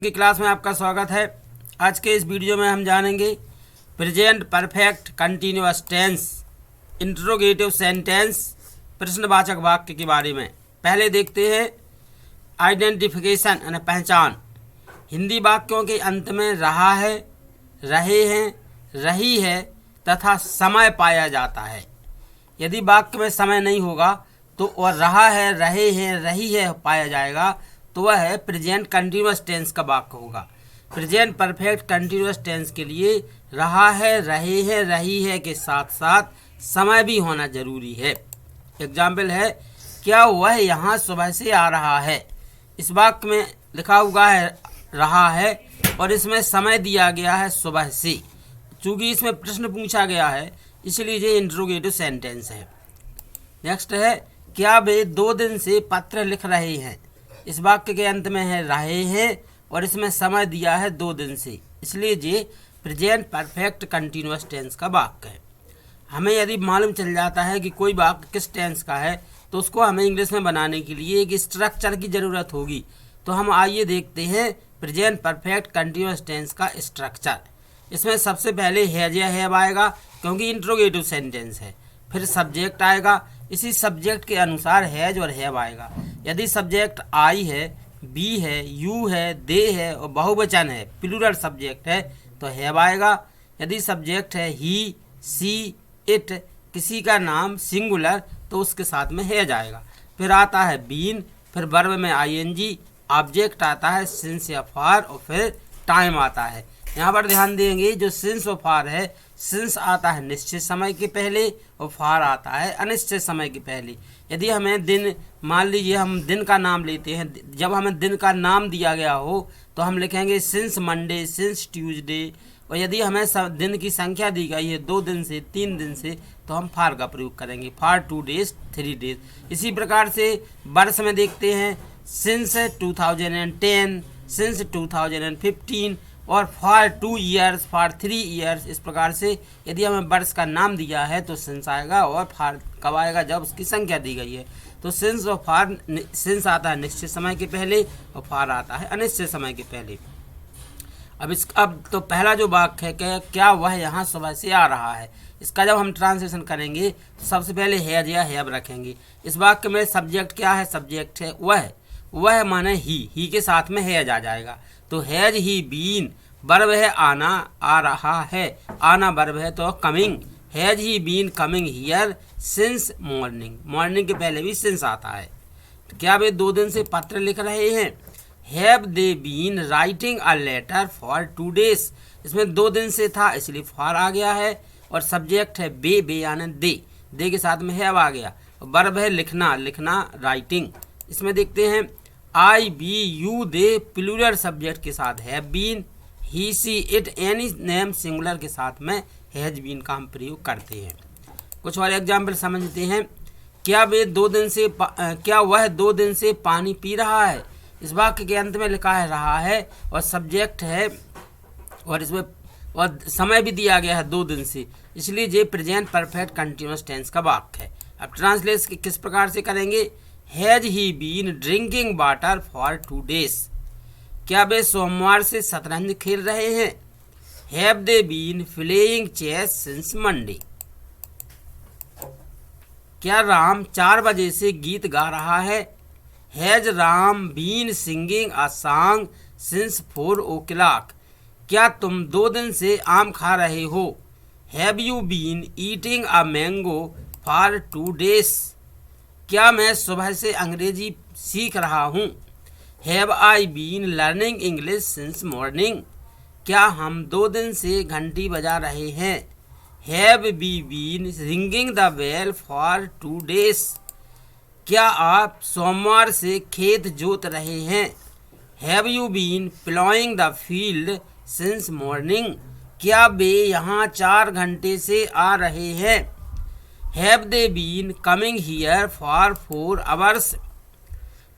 की क्लास में आपका स्वागत है। आज के इस वीडियो में हम जानेंगे present perfect continuous tense, interrogative sentence, प्रश्नवाचक वाक्य के बारे में। पहले देखते हैं आइडेंटिफिकेशन यानी पहचान। हिंदी वाक्यों के अंत में रहा है, रहे हैं, रही है तथा समय पाया जाता है। यदि वाक्य में समय नहीं होगा तो और रहा है, रहे हैं, रही है पाया जाएगा तो वह है प्रेजेंट कंटिन्यूअस टेंस का वाक्य होगा। प्रेजेंट परफेक्ट कंटिन्यूअस टेंस के लिए रहा है, रहे हैं, रही है के साथ साथ समय भी होना जरूरी है। एग्जाम्पल है, क्या वह यहाँ सुबह से आ रहा है। इस वाक्य में लिखा हुआ है रहा है और इसमें समय दिया गया है सुबह से। चूँकि इसमें प्रश्न पूछा गया है इसलिए ये इंट्रोगेटिव सेंटेंस है। नेक्स्ट है, क्या वे 2 दिन से पत्र लिख रहे हैं। इस वाक्य के अंत में है रहे हैं और इसमें समय दिया है 2 दिन से, इसलिए ये प्रेजेंट परफेक्ट कंटिन्यूअस टेंस का वाक्य है। हमें यदि मालूम चल जाता है कि कोई वाक्य किस टेंस का है तो उसको हमें इंग्लिश में बनाने के लिए एक स्ट्रक्चर की ज़रूरत होगी। तो हम आइए देखते हैं प्रेजेंट परफेक्ट कंटिन्यूअस टेंस का स्ट्रक्चर। इसमें सबसे पहले हैज या हैव आएगा क्योंकि इंट्रोगेटिव सेंटेंस है। फिर सब्जेक्ट आएगा, इसी सब्जेक्ट के अनुसार हैज और हैव आएगा। यदि सब्जेक्ट आई है, बी है, यू है, दे है और बहुवचन है, प्लूरल सब्जेक्ट है तो हैव आएगा। यदि सब्जेक्ट है ही, सी, इट, किसी का नाम सिंगुलर तो उसके साथ में हैज आएगा। फिर आता है बीन, फिर वर्ब में आईएनजी, ऑब्जेक्ट आता है सिंस या फॉर और फिर टाइम आता है। यहाँ पर ध्यान देंगे जो सिंस और फॉर है, सिंस आता है निश्चित समय के पहले और फॉर आता है अनिश्चित समय के पहले। यदि हमें दिन, मान लीजिए हम दिन का नाम लेते हैं, जब हमें दिन का नाम दिया गया हो तो हम लिखेंगे सिंस मंडे, सिंस ट्यूसडे। और यदि हमें दिन की संख्या दी गई है 2 दिन से, 3 दिन से तो हम फॉर का प्रयोग करेंगे, फॉर 2 डेज, 3 डेज। इसी प्रकार से वर्ष में देखते हैं सिंस 2010, सिंस 2015 और फॉर 2 ईयर्स, फॉर 3 ईयर्स। इस प्रकार से यदि हमें वर्ष का नाम दिया है तो सिंस आएगा और फॉर कब आएगा जब उसकी संख्या दी गई है। तो सिंस और फॉर, सिंस आता है निश्चित समय के पहले और फॉर आता है अनिश्चित समय के पहले। अब तो पहला जो वाक्य है कि क्या वह यहाँ सुबह से आ रहा है, इसका जब हम ट्रांसलेशन करेंगे तो सबसे पहले हैज या हैव रखेंगे। इस वाक्य में सब्जेक्ट क्या है, सब्जेक्ट है वह माने ही के साथ में हैज आ जाएगा। तो हैज ही बीन, वर्ब है आना, आ रहा है, आना वर्ब है तो coming. Has he been coming here since morning, morning के पहले भी सिंस आता है। तो क्या वे 2 दिन से पत्र लिख रहे हैं। Have they been writing a letter for 2 days. इसमें 2 दिन से था इसलिए फॉर आ गया है और सब्जेक्ट है बे यानी दे के साथ में हैव आ गया। वर्ब है लिखना, राइटिंग। इसमें देखते हैं I, we, you, they plural subject के साथ have been, he, she, it any name singular के साथ में हैज बीन का हम प्रयोग करते हैं। कुछ और एग्जाम्पल समझते हैं। क्या वह 2 दिन से पानी पी रहा है। इस वाक्य के अंत में लिखा है रहा है और सब्जेक्ट है और इसमें और समय भी दिया गया है 2 दिन से, इसलिए ये प्रेजेंट परफेक्ट कंटिन्यूअस टेंस का वाक्य है। अब ट्रांसलेट किस प्रकार से करेंगे। Has he been drinking water for 2 days. क्या वे सोमवार से शतरंज खेल रहे हैं। Have they been playing chess since Monday. क्या राम 4 बजे से गीत गा रहा है। Has Ram been singing a song since 4 o'clock। क्या तुम 2 दिन से आम खा रहे हो। Have you been eating a mango for 2 days. क्या मैं सुबह से अंग्रेजी सीख रहा हूँ। Have I been learning English since morning. क्या हम 2 दिन से घंटी बजा रहे हैं। Have we been ringing the bell for 2 days. क्या आप सोमवार से खेत जोत रहे हैं। Have you been ploughing the field since morning. क्या वे यहाँ 4 घंटे से आ रहे हैं। Have they been coming here for 4 hours।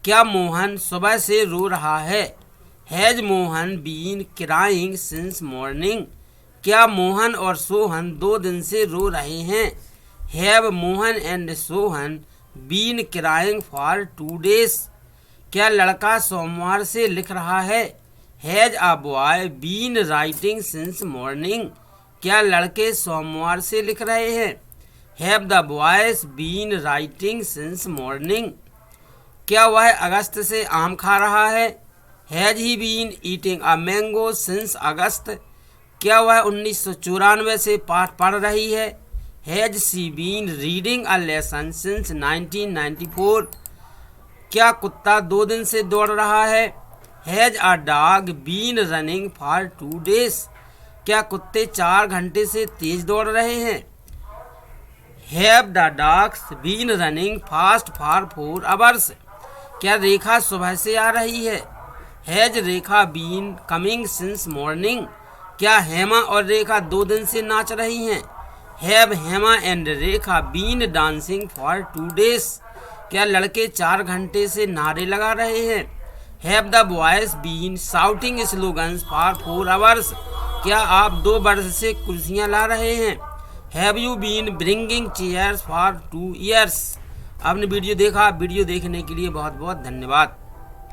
क्या मोहन सुबह से रो रहा है। Has Mohan been crying since morning. क्या मोहन और सोहन 2 दिन से रो रहे हैं। Have Mohan and Sohan been crying for 2 days. क्या लड़का सोमवार से लिख रहा है। Has a boy been writing since morning, क्या लड़के सोमवार से लिख रहे हैं। Have the boys been writing since morning, क्या वह अगस्त से आम खा रहा है। Has he been eating a mango since August, क्या वह 1994 से पाठ पढ़ रही है। Has she been reading a lesson since 1994, क्या कुत्ता 2 दिन से दौड़ रहा है। Has a dog been running for 2 days, क्या कुत्ते 4 घंटे से तेज दौड़ रहे हैं। Have the dogs been running fast for 4 hours, क्या रेखा सुबह से आ रही है। Has Rekha been coming since morning, क्या हेमा और रेखा 2 दिन से नाच रही हैं। Have Hema and Rekha been dancing for 2 days, क्या लड़के 4 घंटे से नारे लगा रहे हैं। Have the boys been shouting slogans for 4 hours, क्या आप 2 वर्ष से कुर्सियां ला रहे हैं। Have you been bringing chairs for 2 years। आपने वीडियो देखा, वीडियो देखने के लिए बहुत बहुत धन्यवाद।